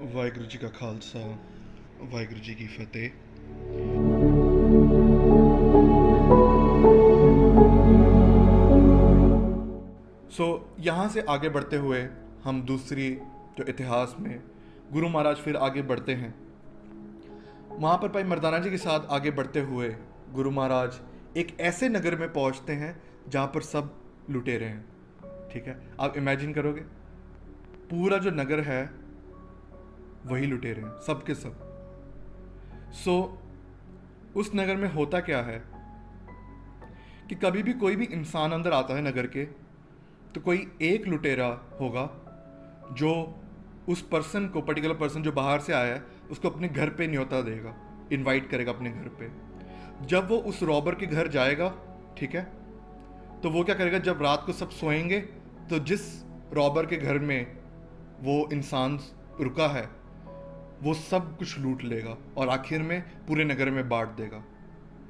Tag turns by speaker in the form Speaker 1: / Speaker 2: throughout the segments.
Speaker 1: ਵਾਹਿਗੁਰੂ ਜੀ ਕਾ ਖਾਲਸਾ ਵਾਹਿਗुरु जी की फतेह। यहाँ से आगे बढ़ते हुए हम दूसरी जो इतिहास में गुरु महाराज फिर आगे बढ़ते हैं। वहाँ पर भाई मर्दाना जी के साथ आगे बढ़ते हुए गुरु महाराज एक ऐसे नगर में पहुँचते हैं जहाँ पर सब लुटेरे हैं। ठीक है, आप इमेजिन करोगे पूरा जो नगर है वही लुटेरे हैं, सब के सब। उस नगर में होता क्या है कि कभी भी कोई भी इंसान अंदर आता है नगर के, तो कोई एक लुटेरा होगा जो उस पर्सन को, पर्टिकुलर पर्सन जो बाहर से आया है, उसको अपने घर पे न्योता देगा, इनवाइट करेगा अपने घर पे। जब वो उस रॉबर के घर जाएगा, ठीक है, तो वो क्या करेगा, जब रात को सब सोएंगे तो जिस रॉबर के घर में वो इंसान रुका है वो सब कुछ लूट लेगा और आखिर में पूरे नगर में बांट देगा।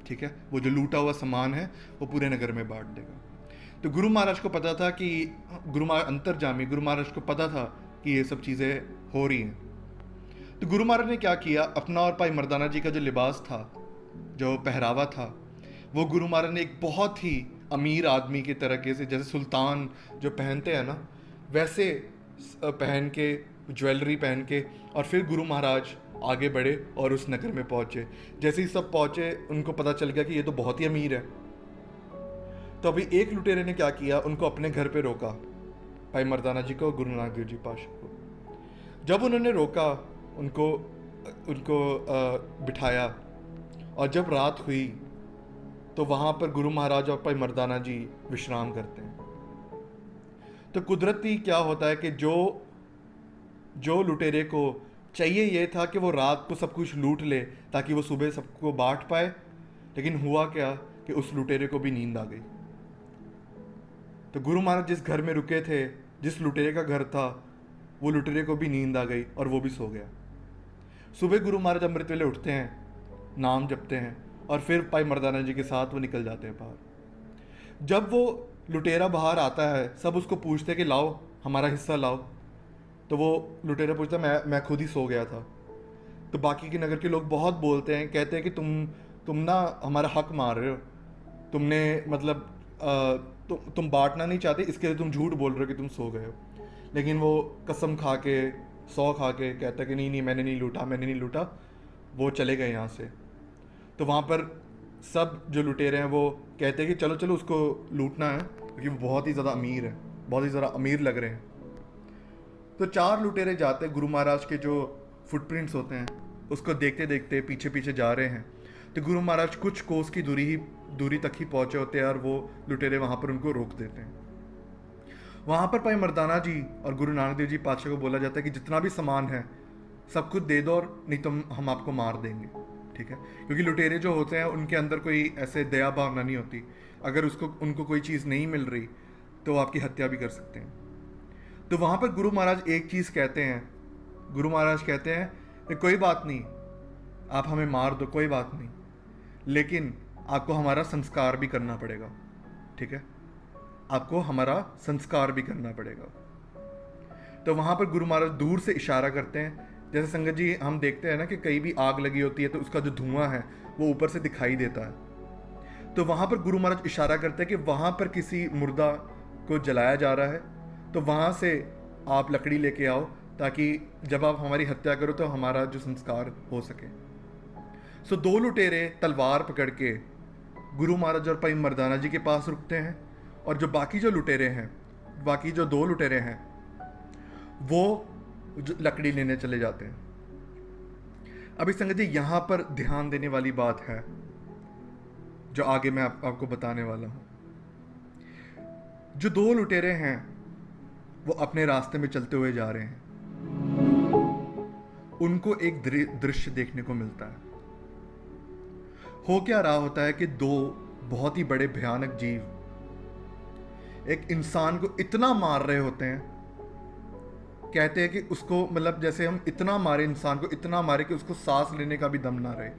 Speaker 1: ठीक है, वो जो लूटा हुआ सामान है वो पूरे नगर में बांट देगा। तो गुरु महाराज को पता था कि गुरु महाराज को पता था कि ये सब चीज़ें हो रही हैं। तो गुरु महाराज ने क्या किया, अपना और भाई मर्दाना जी का जो लिबास था, जो पहरावा था, वो गुरु महाराज ने एक बहुत ही अमीर आदमी की तरीके से, जैसे सुल्तान जो पहनते हैं ना, वैसे पहन के, ज्वेलरी पहन के, और फिर गुरु महाराज आगे बढ़े और उस नगर में पहुंचे। जैसे ही सब पहुंचे उनको पता चल गया कि ये तो बहुत ही अमीर है। तो अभी एक लुटेरे ने क्या किया, उनको अपने घर पे रोका, भाई मर्दाना जी को, गुरु नानक देव जी पातशाह को। जब उन्होंने रोका, उनको बिठाया, और जब रात हुई तो वहाँ पर गुरु महाराज और भाई मर्दाना जी विश्राम करते हैं। तो कुदरती क्या होता है कि जो लुटेरे को चाहिए ये था कि वो रात को सब कुछ लूट ले ताकि वो सुबह सबको बांट पाए, लेकिन हुआ क्या कि उस लुटेरे को भी नींद आ गई। तो गुरु महाराज जिस घर में रुके थे, जिस लुटेरे का घर था, वो लुटेरे को भी नींद आ गई और वो भी सो गया। सुबह गुरु महाराज अमृत वेले उठते हैं, नाम जपते हैं, और फिर भाई मर्दाना जी के साथ वो निकल जाते हैं बाहर। जब वो लुटेरा बाहर आता है, सब उसको पूछते कि लाओ हमारा हिस्सा लाओ। तो वो लुटेरा पूछता मैं खुद ही सो गया था। तो बाकी के नगर के लोग बहुत बोलते हैं, कहते हैं कि तुम ना हमारा हक मार रहे हो, तुमने मतलब तुम बांटना नहीं चाहते, इसके लिए तुम झूठ बोल रहे हो कि तुम सो गए हो। लेकिन वो कसम खा के, सौ खा के कहता है कि नहीं मैंने नहीं लूटा। वो चले गए यहाँ से। तो वहाँ पर सब जो लुटेरे हैं वो कहते हैं कि चलो चलो उसको लूटना है, क्योंकि वो बहुत ही ज़्यादा अमीर है, बहुत ही ज़्यादा अमीर लग रहे हैं। तो चार लुटेरे जाते, गुरु महाराज के जो फुटप्रिंट्स होते हैं उसको देखते देखते पीछे पीछे जा रहे हैं। तो गुरु महाराज कुछ कोस की दूरी तक ही पहुँचे होते हैं और वो लुटेरे वहाँ पर उनको रोक देते हैं। वहाँ पर भाई मर्दाना जी और गुरु नानक देव जी पातशाह को बोला जाता है कि जितना भी सामान है सब कुछ दे दो, और नहीं तो हम आपको मार देंगे। ठीक है, क्योंकि लुटेरे जो होते हैं उनके अंदर कोई ऐसे दया भावना नहीं होती। अगर उनको कोई चीज़ नहीं मिल रही तो वो आपकी हत्या भी कर सकते हैं। तो वहाँ पर गुरु महाराज एक चीज़ कहते हैं, गुरु महाराज कहते हैं कि कोई बात नहीं, आप हमें मार दो, कोई बात नहीं, लेकिन आपको हमारा संस्कार भी करना पड़ेगा। ठीक है, आपको हमारा संस्कार भी करना पड़ेगा। तो वहाँ पर गुरु महाराज दूर से इशारा करते हैं। जैसे संगत जी हम देखते हैं ना कि कहीं भी आग लगी होती है तो उसका जो धुआं है वो ऊपर से दिखाई देता है। तो वहाँ पर गुरु महाराज इशारा करते हैं कि वहाँ पर किसी मुर्दा को जलाया जा रहा है, तो वहाँ से आप लकड़ी लेके आओ ताकि जब आप हमारी हत्या करो तो हमारा जो संस्कार हो सके। सो दो लुटेरे तलवार पकड़ के गुरु महाराज और भाई मर्दाना जी के पास रुकते हैं, और जो बाकी जो दो लुटेरे हैं वो जो लकड़ी लेने चले जाते हैं। अभी संगत जी यहाँ पर ध्यान देने वाली बात है जो आगे मैं आपको बताने वाला हूँ। जो दो लुटेरे हैं वो अपने रास्ते में चलते हुए जा रहे हैं, उनको एक दृश्य देखने को मिलता है। हो क्या रहा होता है कि दो बहुत ही बड़े भयानक जीव एक इंसान को इतना मार रहे होते हैं, कहते हैं कि उसको मतलब जैसे हम इतना मारे, इंसान को इतना मारे कि उसको सांस लेने का भी दम ना रहे,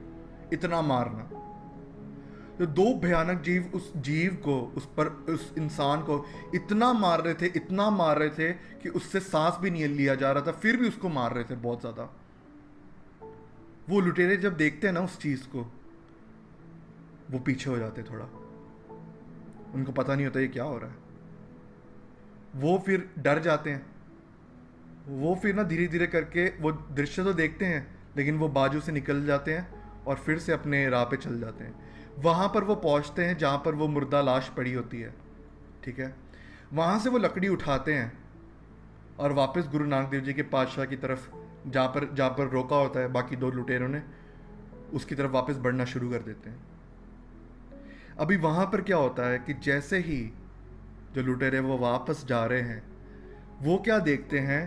Speaker 1: इतना मारना। तो दो भयानक जीव उस जीव को, उस इंसान को इतना मार रहे थे, इतना मार रहे थे कि उससे सांस भी नहीं लिया जा रहा था, फिर भी उसको मार रहे थे बहुत ज़्यादा। वो लुटेरे जब देखते हैं ना उस चीज़ को, वो पीछे हो जाते थोड़ा, उनको पता नहीं होता ये क्या हो रहा है। वो फिर डर जाते हैं। वो फिर ना धीरे धीरे करके वो दृश्य तो देखते हैं, लेकिन वो बाजू से निकल जाते हैं और फिर से अपने राह पे चल जाते हैं। वहाँ पर वो पहुँचते हैं जहाँ पर वो मुर्दा लाश पड़ी होती है, ठीक है। वहाँ से वो लकड़ी उठाते हैं और वापस गुरु नानक देव जी के पातशाह की तरफ, जहाँ पर रोका होता है बाकी दो लुटेरों ने, उसकी तरफ वापस बढ़ना शुरू कर देते हैं। अभी वहाँ पर क्या होता है कि जैसे ही जो लुटेरे वो वापस जा रहे हैं, वो क्या देखते हैं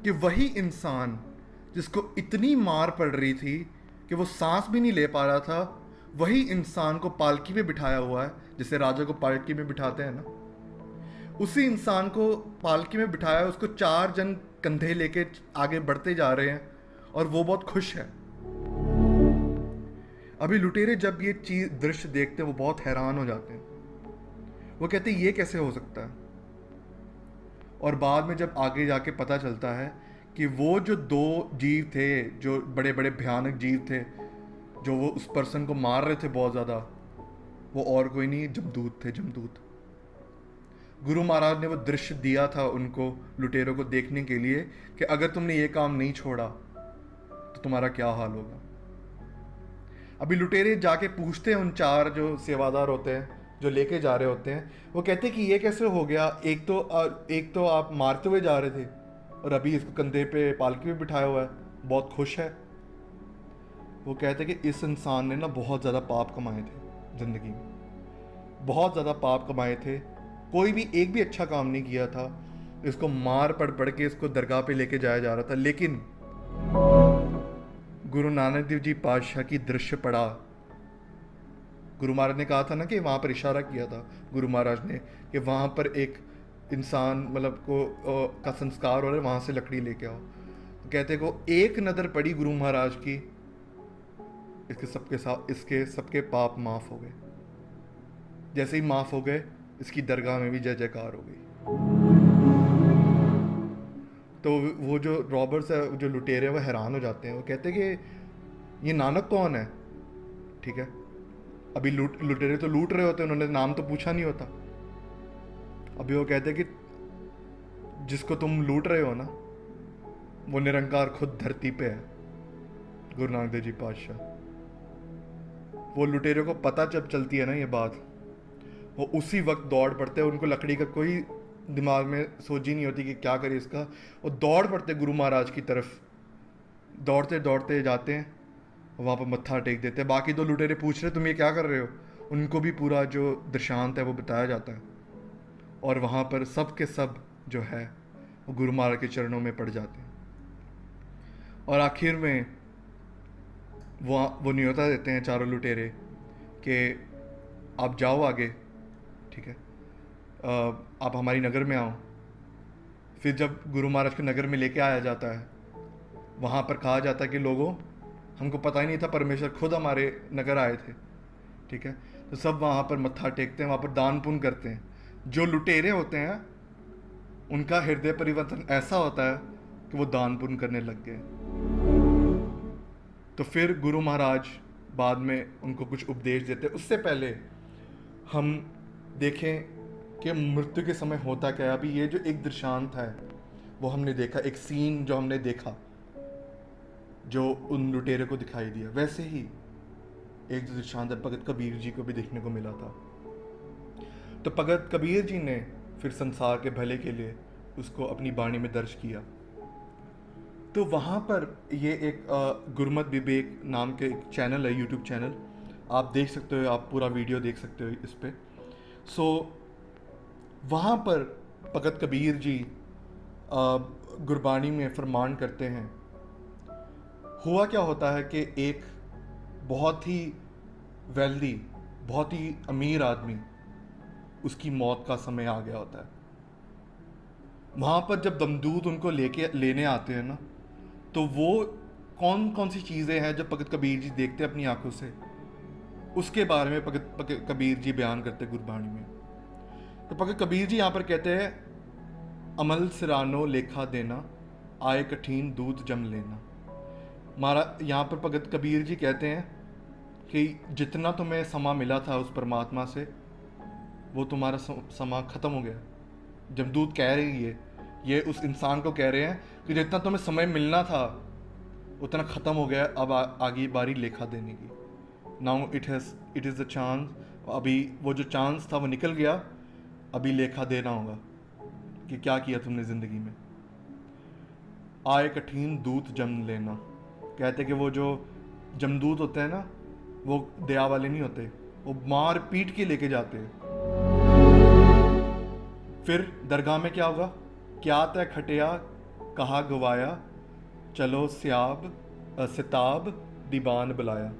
Speaker 1: कि वही इंसान जिसको इतनी मार पड़ रही थी कि वो सांस भी नहीं ले पा रहा था, वही इंसान को पालकी में बिठाया हुआ है, जैसे राजा को पालकी में बिठाते हैं ना, उसी इंसान को पालकी में बिठाया है। उसको 4 जन कंधे लेके आगे बढ़ते जा रहे हैं और वो बहुत खुश है। अभी लुटेरे जब ये चीज दृश्य देखते हैं, वो बहुत हैरान हो जाते हैं। वो कहते हैं ये कैसे हो सकता है। और बाद में जब आगे जाके पता चलता है कि वो जो 2 जीव थे, जो बड़े बड़े भयानक जीव थे, जो वो उस पर्सन को मार रहे थे बहुत ज़्यादा, वो और कोई नहीं, जमदूत थे, जमदूत। गुरु महाराज ने वो दृश्य दिया था उनको, लुटेरों को देखने के लिए कि अगर तुमने ये काम नहीं छोड़ा तो तुम्हारा क्या हाल होगा। अभी लुटेरे जाके पूछते हैं उन 4 जो सेवादार होते हैं, जो लेके जा रहे होते हैं। वो कहते हैं कि ये कैसे हो गया, एक तो आप मारते हुए जा रहे थे और अभी इसको कंधे पे पालकी में बिठाया हुआ है, बहुत खुश है। वो कहते हैं कि इस इंसान ने ना बहुत ज़्यादा पाप कमाए थे ज़िंदगी में, बहुत ज़्यादा पाप कमाए थे, कोई भी एक भी अच्छा काम नहीं किया था। इसको मार पड़ पड़ के इसको दरगाह पे लेके जाया जा रहा था। लेकिन गुरु नानक देव जी पातशाह की दृश्य पड़ा। गुरु महाराज ने कहा था ना कि वहाँ पर इशारा किया था गुरु महाराज ने कि वहाँ पर एक इंसान मतलब का संस्कार हो रहा है, वहाँ से लकड़ी लेके आओ। तो कहते को एक नज़र पड़ी गुरु महाराज की, इसके सबके पाप माफ़ हो गए। जैसे ही माफ़ हो गए, इसकी दरगाह में भी जय जयकार हो गई। तो वो जो रॉबर्स है, जो लुटेरे हैं, वो हैरान हो जाते हैं। वो कहते हैं कि ये नानक कौन है, ठीक है। अभी लुटेरे तो लूट रहे होते हैं, उन्होंने नाम तो पूछा नहीं होता। अभी वो कहते हैं कि जिसको तुम लूट रहे हो ना, वो निरंकार खुद धरती पे है, गुरु नानक देव जी पातशाह। वो लुटेरे को पता जब चलती है ना ये बात, वो उसी वक्त दौड़ पड़ते हैं। उनको लकड़ी का कोई दिमाग में सोची नहीं होती कि क्या करे इसका। वो दौड़ पड़ते गुरु महाराज की तरफ, दौड़ते दौड़ते जाते हैं, वहाँ पर मत्था टेक देते हैं। बाकी 2 लुटेरे पूछ रहे तुम ये क्या कर रहे हो, उनको भी पूरा जो दृष्टांत है वो बताया जाता है। और वहाँ पर सब के सब जो है वो गुरु महाराज के चरणों में पड़ जाते हैं। और आखिर में वो न्योता देते हैं चारों लुटेरे कि आप जाओ आगे, ठीक है, आप हमारी नगर में आओ। फिर जब गुरु महाराज के नगर में लेके आया जाता है, वहाँ पर कहा जाता है कि लोगों, हमको पता ही नहीं था परमेश्वर खुद हमारे नगर आए थे, ठीक है। तो सब वहाँ पर मत्था टेकते हैं, वहाँ पर दान पुण्य करते हैं। जो लुटेरे होते हैं उनका हृदय परिवर्तन ऐसा होता है कि वो दान पुण्य करने लग गए। तो फिर गुरु महाराज बाद में उनको कुछ उपदेश देते। उससे पहले हम देखें कि मृत्यु के समय होता क्या है। अभी ये जो एक दृष्टांत है वो हमने देखा, एक सीन जो हमने देखा, जो उन लुटेरे को दिखाई दिया, वैसे ही एक जो दृष्टांत भगत कबीर जी को भी देखने को मिला था। तो भगत कबीर जी ने फिर संसार के भले के लिए उसको अपनी बाणी में दर्ज किया। तो वहाँ पर ये एक गुरमत विवेक नाम के एक चैनल है, यूट्यूब चैनल, आप देख सकते हो, आप पूरा वीडियो देख सकते हो इस पर। सो वहाँ पर भगत कबीर जी गुरबाणी में फरमान करते हैं। हुआ क्या होता है कि एक बहुत ही वेल्दी, बहुत ही अमीर आदमी, उसकी मौत का समय आ गया होता है। वहाँ पर जब दमदूत उनको लेने आते हैं ना, तो वो कौन कौन सी चीज़ें हैं जब भगत कबीर जी देखते हैं अपनी आंखों से, उसके बारे में भगत कबीर जी बयान करते गुरबाणी में। तो भगत कबीर जी यहाँ पर कहते हैं, अमल सिरानो लेखा देना, आए कठिन दूत जम लेना। हमारा यहाँ पर भगत कबीर जी कहते हैं कि जितना तुम्हें समा मिला था उस परमात्मा से, वो तुम्हारा समा ख़त्म हो गया। जमदूत कह रहे हैं ये उस इंसान को कह रहे हैं कि जितना तुम्हें समय मिलना था उतना ख़त्म हो गया, अब आगे बारी लेखा देने की। Now it is the chance, अभी वो जो चांस था वो निकल गया, अभी लेखा देना होगा कि क्या किया तुमने ज़िंदगी में। आए कठिन दूत जम लेना, कहते कि वो जो जमदूत होते हैं ना, वो दया वाले नहीं होते, वो मार पीट के लेके जाते हैं। फिर दरगाह में क्या होगा, क्या तय खटिया कहा गवाया, चलो सिताब दीवान बुलाया।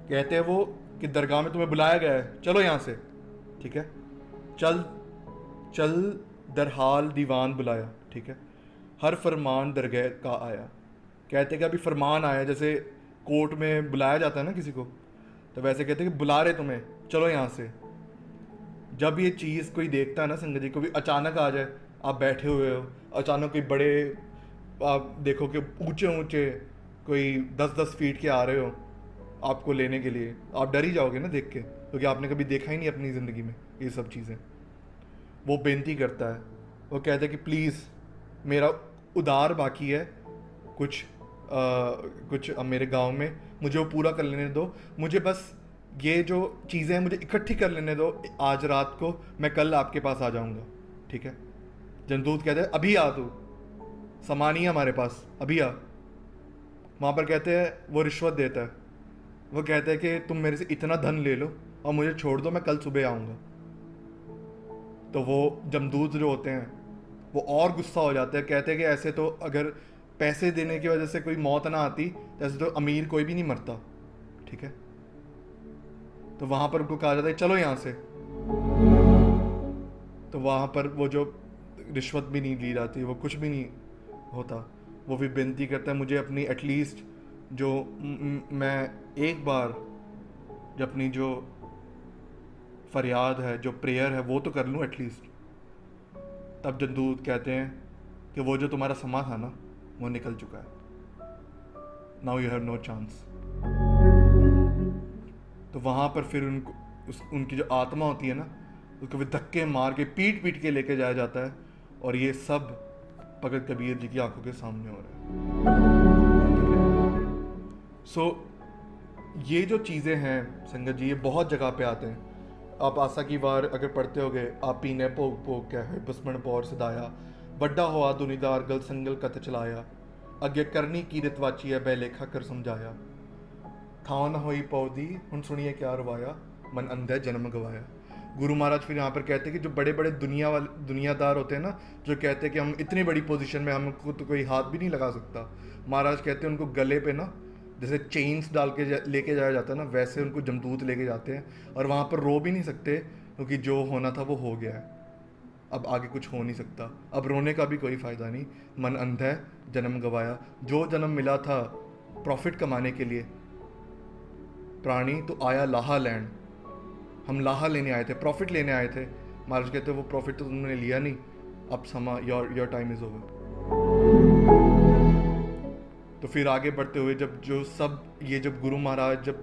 Speaker 1: कहते हैं वो कि दरगाह में तुम्हें बुलाया गया है, चलो यहाँ से, ठीक है, चल चल दरहाल दीवान बुलाया, ठीक है, हर फरमान दरगाह का आया। कहते कि अभी फरमान आया, जैसे कोर्ट में बुलाया जाता है ना किसी को, तो वैसे कहते हैं कि बुला रहे तुम्हें, चलो यहाँ से। जब ये चीज़ कोई देखता है ना संगत जी, को भी अचानक आ जाए, आप बैठे हुए हो, अचानक कोई बड़े, आप देखो कि ऊंचे ऊंचे कोई 10-10 फीट के आ रहे हो आपको लेने के लिए, आप डर ही जाओगे ना देख के, क्योंकि आपने कभी देखा ही नहीं अपनी ज़िंदगी में ये सब चीज़ें। वो बेनती करता है, वो कहता है कि प्लीज़ मेरा उधार बाकी है कुछ मेरे गांव में, मुझे वो पूरा कर लेने दो, मुझे बस ये जो चीज़ें हैं मुझे इकट्ठी कर लेने दो, आज रात को मैं कल आपके पास आ जाऊंगा, ठीक है। जमदूत कहते हैं अभी आ, तू सामान ही है हमारे पास, अभी आ। वहाँ पर कहते हैं वो रिश्वत देता है, वो कहते हैं कि तुम मेरे से इतना धन ले लो और मुझे छोड़ दो, मैं कल सुबह आऊँगा। तो वो जमदूत जो होते हैं वो और गुस्सा हो जाते हैं, कहते हैं कि ऐसे तो अगर पैसे देने की वजह से कोई मौत ना आती, तो ऐसे तो अमीर कोई भी नहीं मरता, ठीक है। तो वहाँ पर उनको कहा जाता है चलो यहाँ से। तो वहाँ पर वो जो रिश्वत भी नहीं ली जाती, वो कुछ भी नहीं होता, वो भी विनती करता है मुझे अपनी एटलीस्ट जो मैं एक बार जो अपनी जो फरियाद है, जो प्रेयर है, वो तो कर लूँ एटलीस्ट। तब जमदूत कहते हैं कि वो जो तुम्हारा समा था ना, वो निकल चुका है, now you have no chance. तो वहाँ पर फिर उनकी जो आत्मा होती है ना, उसको फिर धक्के मार के पीट पीट के लेके जाया जाता है, और ये सब भगत कबीर जी की आंखों के सामने हो रहा है। सो ये जो चीज़ें हैं संगत जी, ये बहुत जगह पे आते हैं। आप आशा की वार अगर पढ़ते होगे, आप पीने भोग भोग क्या है बसमण पौर सदाया, वड्डा होआ दुनीदार गल संगल कत चलाया, अगे करनी की रितवाची है बेलेखा कर समझाया, थाव न होई पौधी हुन सुनिए क्या रवाया, मन अंधे जन्म गवाया। गुरु महाराज फिर यहाँ पर कहते हैं कि जो बड़े बड़े दुनियादार होते हैं ना, जो कहते हैं कि हम इतनी बड़ी पोजीशन में, हमको तो कोई हाथ भी नहीं लगा सकता, महाराज कहते हैं उनको गले पे ना जैसे चेन्स डाल के लेके जाया जाता है ना, वैसे उनको जमदूत लेके जाते हैं, और वहाँ पर रो भी नहीं सकते क्योंकि जो होना था वो हो गया है, अब आगे कुछ हो नहीं सकता, अब रोने का भी कोई फ़ायदा नहीं, मन अंधा है जन्म गवाया। जो जन्म मिला था प्रॉफिट कमाने के लिए, प्राणी तो आया लाहा लैंड, हम लाहा लेने आए थे, प्रॉफिट लेने आए थे। महाराज कहते वो प्रॉफिट तो तुमने लिया नहीं, अब समा योर टाइम इज़ ओवर। तो फिर आगे बढ़ते हुए जब गुरु महाराज जब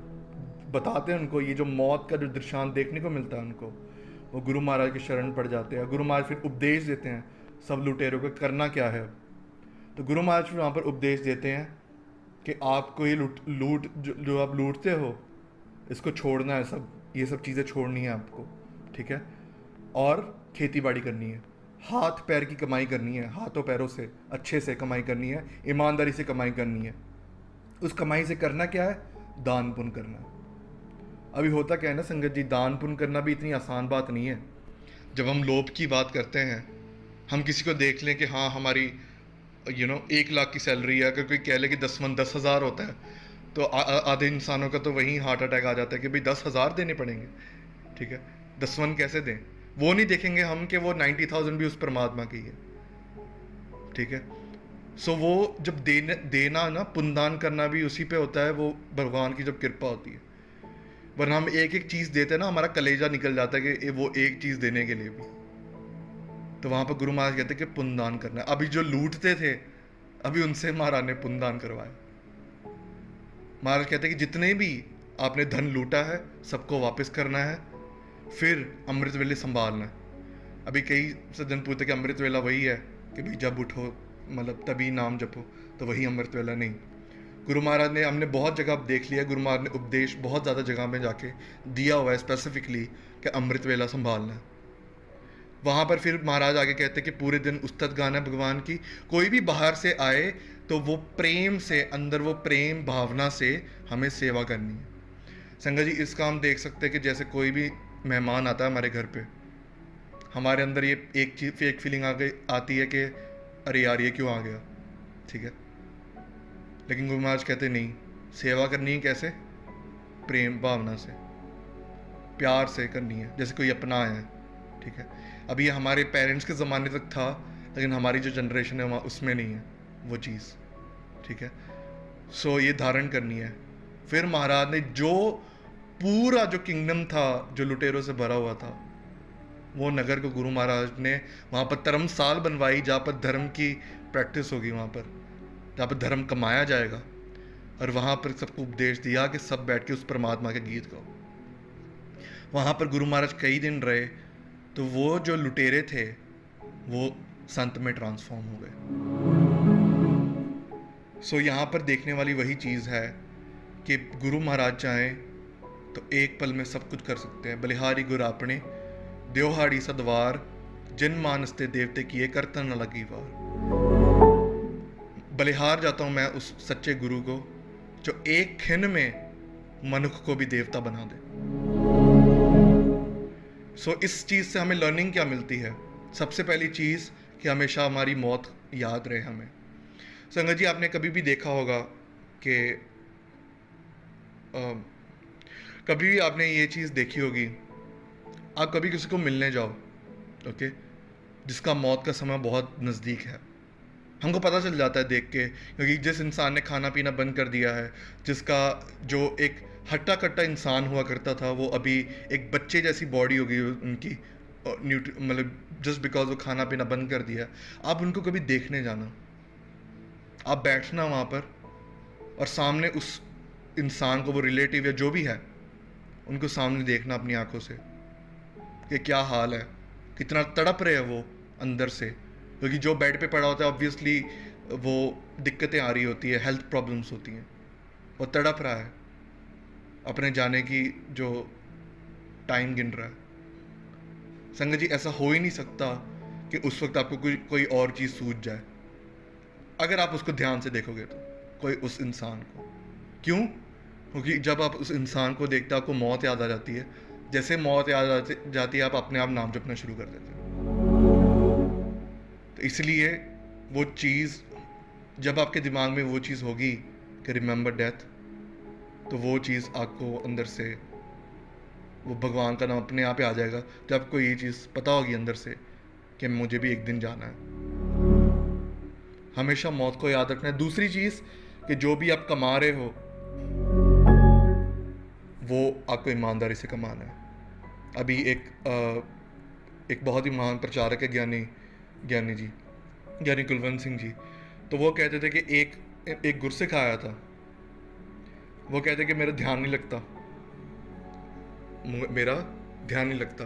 Speaker 1: बताते हैं उनको ये जो मौत का जो दृश्यांत देखने को मिलता है उनको, वो गुरु महाराज की शरण पड़ जाते हैं। गुरु महाराज फिर उपदेश देते हैं सब लुटेरों को करना क्या है। तो गुरु महाराज फिर वहाँ पर उपदेश देते हैं कि आपको ये लूट जो आप लूटते हो इसको छोड़ना है, ये सब चीज़ें छोड़नी है आपको, ठीक है, और खेती बाड़ी करनी है, हाथ पैर की कमाई करनी है, हाथों पैरों से अच्छे से कमाई करनी है, ईमानदारी से कमाई करनी है। उस कमाई से करना क्या है, दान पुण्य करना है। अभी होता क्या है ना संगत जी, दान पुण्य करना भी इतनी आसान बात नहीं है। जब हम लोभ की बात करते हैं, हम किसी को देख लें कि हाँ हमारी 1 लाख की सैलरी है, अगर कोई कह ले कि 10,000 होता है, तो आधे इंसानों का तो वहीं हार्ट अटैक आ जाता है कि भाई 10,000 देने पड़ेंगे, ठीक है, 10 कैसे दें। वो नहीं देखेंगे हम कि वो 90,000 भी उस परमात्मा की है, ठीक है। सो वो जब देना ना, पुण्यदान करना भी उसी पे होता है, वो भगवान की जब कृपा होती है। वरना हम एक एक चीज़ देते हैं ना, हमारा कलेजा निकल जाता है कि वो एक चीज़ देने के लिए भी। तो वहाँ पर गुरु महाराज कहते कि पुण्यदान करना है। अभी जो लूटते थे, अभी उनसे महाराज ने पुण्यदान करवाया। महाराज कहते कि जितने भी आपने धन लूटा है सबको वापस करना है, फिर अमृत वेले संभालना है। अभी कई सज्जन पूछते कि अमृत वेला वही है कि भाई जब उठो मतलब तभी नाम जपो, तो वही अमृत वेला नहीं। गुरु महाराज ने, हमने बहुत जगह देख लिया, गुरु महाराज ने उपदेश बहुत ज़्यादा जगह में जाके दिया हुआ है स्पेसिफिकली कि अमृत वेला संभालना है। वहाँ पर फिर महाराज आगे कहते कि पूरे दिन उस्तत गाना भगवान की, कोई भी बाहर से आए तो वो प्रेम से, अंदर वो प्रेम भावना से हमें सेवा करनी है। संगत जी, इसका हम देख सकते हैं कि जैसे कोई भी मेहमान आता है हमारे घर पे, हमारे अंदर ये एक चीज फेक फीलिंग आती है कि अरे यार ये क्यों आ गया, ठीक है। लेकिन गुरु महाराज कहते नहीं, सेवा करनी है कैसे? प्रेम भावना से, प्यार से करनी है, जैसे कोई अपना आया है, ठीक है। अभी ये हमारे पेरेंट्स के ज़माने तक था, लेकिन हमारी जो जनरेशन है उसमें नहीं है वो चीज़, ठीक है। सो ये धारण करनी है। फिर महाराज ने जो पूरा जो किंगडम था जो लुटेरों से भरा हुआ था, वो नगर को गुरु महाराज ने वहाँ पर धर्मशाल बनवाई, जहाँ पर धर्म की प्रैक्टिस होगी, वहाँ पर जहाँ पर धर्म कमाया जाएगा। और वहाँ पर सबको उपदेश दिया कि सब बैठ के उस परमात्मा के गीत गाओ। वहाँ पर गुरु महाराज कई दिन रहे, तो वो जो लुटेरे थे वो संत में ट्रांसफॉर्म हो गए। सो यहाँ पर देखने वाली वही चीज़ है कि गुरु महाराज चाहें तो एक पल में सब कुछ कर सकते हैं। बलिहारी गुरु आपने देवहाड़ी सदवार, जिन मानसते देवते किए करतन न लगी वार। बलिहार जाता हूँ मैं उस सच्चे गुरु को जो एक खिन में मनुष्य को भी देवता बना दे। सो इस चीज़ से हमें लर्निंग क्या मिलती है? सबसे पहली चीज़ कि हमेशा हमारी मौत याद रहे हमें। संगत जी, आपने कभी भी देखा होगा कि कभी भी आपने ये चीज़ देखी होगी, आप कभी किसी को मिलने जाओ, ओके, जिसका मौत का समय बहुत नज़दीक है, हमको पता चल जाता है देख के, क्योंकि जिस इंसान ने खाना पीना बंद कर दिया है, जिसका जो एक हट्टा कट्टा इंसान हुआ करता था, वो अभी एक बच्चे जैसी बॉडी हो गई उनकी, मतलब जस्ट बिकॉज वो खाना पीना बंद कर दिया। आप उनको कभी देखने जाना, आप बैठना वहाँ पर और सामने उस इंसान को, वो रिलेटिव या जो भी है, उनको सामने देखना अपनी आंखों से कि क्या हाल है, कितना तड़प रहे हैं वो अंदर से, क्योंकि जो बेड पे पड़ा होता है ऑब्वियसली वो दिक्कतें आ रही होती है, हेल्थ प्रॉब्लम्स होती हैं, वो तड़प रहा है, अपने जाने की जो टाइम गिन रहा है। संगत जी, ऐसा हो ही नहीं सकता कि उस वक्त आपको कोई और चीज़ सूझ जाए, अगर आप उसको ध्यान से देखोगे तो, कोई उस इंसान को। क्यों? क्योंकि जब आप उस इंसान को देखते हैं आपको मौत याद आ जाती है। जैसे मौत याद आ जाती है आप अपने आप नाम जपना शुरू कर देते हो। तो इसलिए वो चीज़, जब आपके दिमाग में वो चीज़ होगी कि रिमेंबर डेथ, तो वो चीज़ आपको अंदर से, वो भगवान का नाम अपने आप ही आ जाएगा। जब आपको ये चीज़ पता होगी अंदर से कि मुझे भी एक दिन जाना है। हमेशा मौत को याद रखना है। दूसरी चीज़ कि जो भी आप कमा रहे हो वो आपको ईमानदारी से कमाना है। अभी एक बहुत ही महान प्रचारक है ज्ञानी कुलवंत सिंह जी, तो वो कहते थे कि एक गुरसिख आया था, वो कहते कि मेरा ध्यान नहीं लगता।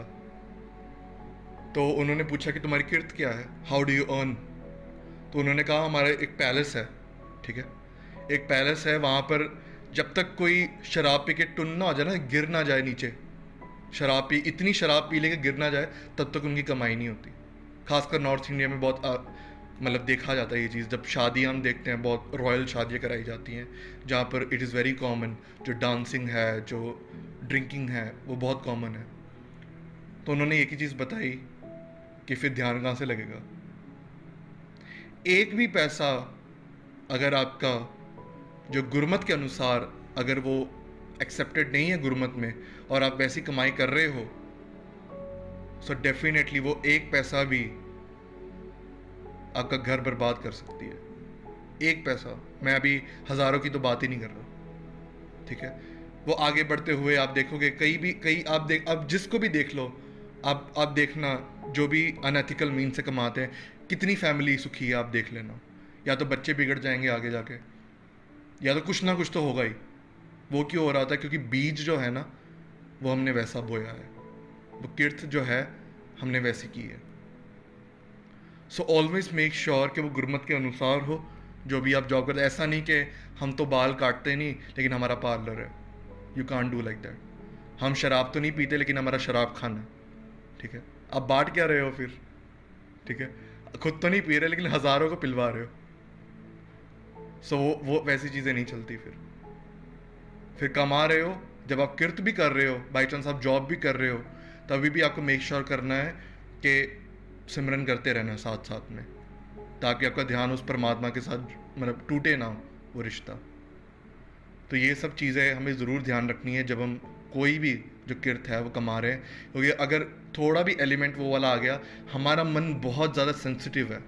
Speaker 1: तो उन्होंने पूछा कि तुम्हारी किर्त क्या है, हाउ डू यू अर्न? तो उन्होंने कहा हमारा एक पैलेस है, ठीक है, एक पैलेस है, वहाँ पर जब तक कोई शराब पी के टुन ना हो जाए ना, गिर ना जाए नीचे, इतनी शराब पी ले के गिर ना जाए, तब तक उनकी कमाई नहीं होती। खासकर नॉर्थ इंडिया में बहुत मतलब देखा जाता है ये चीज़। जब शादी हम देखते हैं, बहुत रॉयल शादियाँ कराई जाती हैं जहाँ पर इट इज़ वेरी कॉमन, जो डांसिंग है, जो ड्रिंकिंग है, वो बहुत कॉमन है। तो उन्होंने एक ही चीज़ बताई कि फिर ध्यान कहाँ से लगेगा? एक भी पैसा अगर आपका जो गुरमत के अनुसार अगर वो एक्सेप्टेड नहीं है गुरमत में, और आप वैसी कमाई कर रहे हो, सो डेफिनेटली वो एक पैसा भी आपका घर बर्बाद कर सकती है। एक पैसा, मैं अभी हज़ारों की तो बात ही नहीं कर रहा, ठीक है। वो आगे बढ़ते हुए आप देखोगे कई आप जिसको भी देख लो, आप देखना, जो भी अनएथिकल मीन से कमाते हैं, कितनी फैमिली सुखी है आप देख लेना। या तो बच्चे बिगड़ जाएंगे आगे जाके, या तो कुछ ना कुछ तो होगा ही। वो क्यों हो रहा था? क्योंकि बीज जो है ना, वो हमने वैसा बोया है, वो किर्त जो है हमने वैसी की है। सो ऑलवेज मेक श्योर कि वो गुरमत के अनुसार हो जो भी आप जॉब करते। ऐसा नहीं कि हम तो बाल काटते नहीं लेकिन हमारा पार्लर है, you can't do like that. हम शराब तो नहीं पीते लेकिन हमारा शराब खाना है, ठीक है? आप बांट क्या रहे हो फिर? ठीक है, खुद तो नहीं पी रहे लेकिन हज़ारों को पिलवा रहे हो। सो वो वैसी चीज़ें नहीं चलती। फिर कमा रहे हो, जब आप किर्त भी कर रहे हो, बाई चांस आप जॉब भी कर रहे हो, तभी भी आपको मेक श्योर करना है कि सिमरन करते रहना साथ साथ में, ताकि आपका ध्यान उस परमात्मा के साथ मतलब टूटे ना हो वो रिश्ता। तो ये सब चीज़ें हमें ज़रूर ध्यान रखनी है जब हम कोई भी जो किर्त है वो कमा रहे हैं, क्योंकि अगर थोड़ा भी एलिमेंट वो वाला आ गया, हमारा मन बहुत ज़्यादा सेंसिटिव है।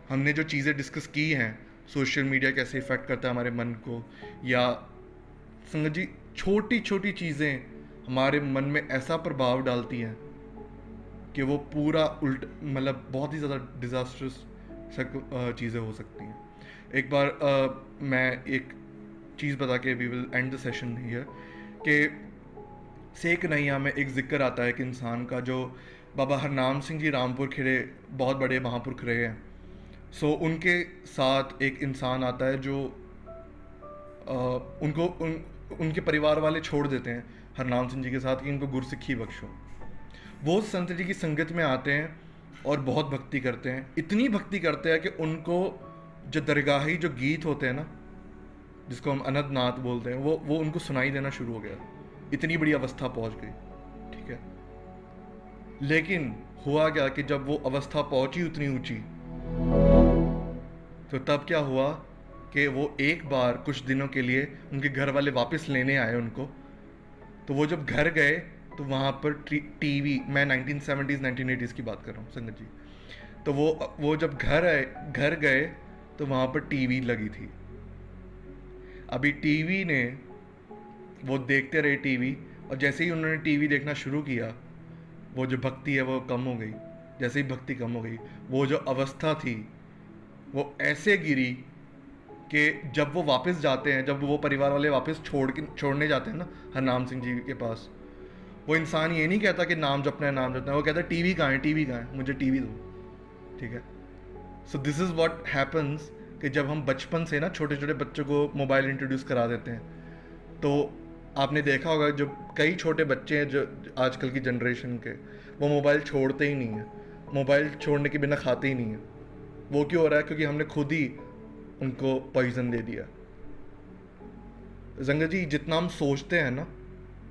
Speaker 1: हमने जो चीज़ें डिस्कस की हैं, सोशल मीडिया कैसे इफ़ेक्ट करता है हमारे मन को, या संगत जी छोटी छोटी चीज़ें हमारे मन में ऐसा प्रभाव डालती हैं कि वो पूरा उल्ट मतलब बहुत ही ज़्यादा डिज़ास्ट्रस चीज़ें हो सकती हैं। एक बार मैं एक चीज़ बता के we will end the session here कि सेक नैया में एक जिक्र आता है कि इंसान का, जो बाबा हरनाम सिंह जी रामपुर खेड़े बहुत बड़े महापुरुष रहे हैं। सो उनके साथ एक इंसान आता है जो उनके परिवार वाले छोड़ देते हैं हरनाम सिंह जी के साथ कि इनको गुरसिक्खी बख्शो। वो संत जी की संगत में आते हैं और बहुत भक्ति करते हैं, इतनी भक्ति करते हैं कि उनको जो दरगाही जो गीत होते हैं ना, जिसको हम अनंत नाथ बोलते हैं, वो उनको सुनाई देना शुरू हो गया। इतनी बड़ी अवस्था पहुंच गई, ठीक है? लेकिन हुआ क्या कि जब वो अवस्था पहुंची उतनी ऊंची, तो तब क्या हुआ कि वो एक बार कुछ दिनों के लिए उनके घर वाले वापस लेने आए उनको। तो वो जब घर गए तो वहाँ पर टीवी, मैं 1970s 1980s की बात कर रहा हूँ संगत जी, तो वो जब घर गए तो वहाँ पर टीवी लगी थी। अभी टीवी ने, वो देखते रहे टीवी, और जैसे ही उन्होंने टीवी देखना शुरू किया, वो जो भक्ति है वो कम हो गई। जैसे ही भक्ति कम हो गई, वो जो अवस्था थी वो ऐसे गिरी कि जब वो वापस जाते हैं, जब वो परिवार वाले वापस छोड़ने जाते हैं ना हरनाम सिंह जी के पास, वो इंसान ये नहीं कहता कि नाम जपना है, नाम जपना है, वो कहता है टीवी कहाँ है, टीवी कहाँ है, मुझे टीवी दो, ठीक है? So this is what happens कि जब हम बचपन से ना छोटे छोटे बच्चों को मोबाइल इंट्रोड्यूस करा देते हैं, तो आपने देखा होगा जो कई छोटे बच्चे हैं जो आजकल की जनरेशन के, वो मोबाइल छोड़ते ही नहीं है, मोबाइल छोड़ने के बिना खाते ही नहीं है। वो क्यों हो रहा है? क्योंकि हमने खुद ही उनको पॉइजन दे दिया। संगत जी जितना हम सोचते हैं ना,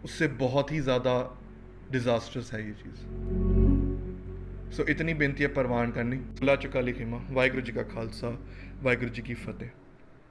Speaker 1: उससे बहुत ही ज़्यादा डिज़ास्टर्स है ये चीज़। सो इतनी बेनती है परवान करनी। ला चुका लिखिमा। वाहिगुरू जी का खालसा, वाहिगुरू जी की फतेह।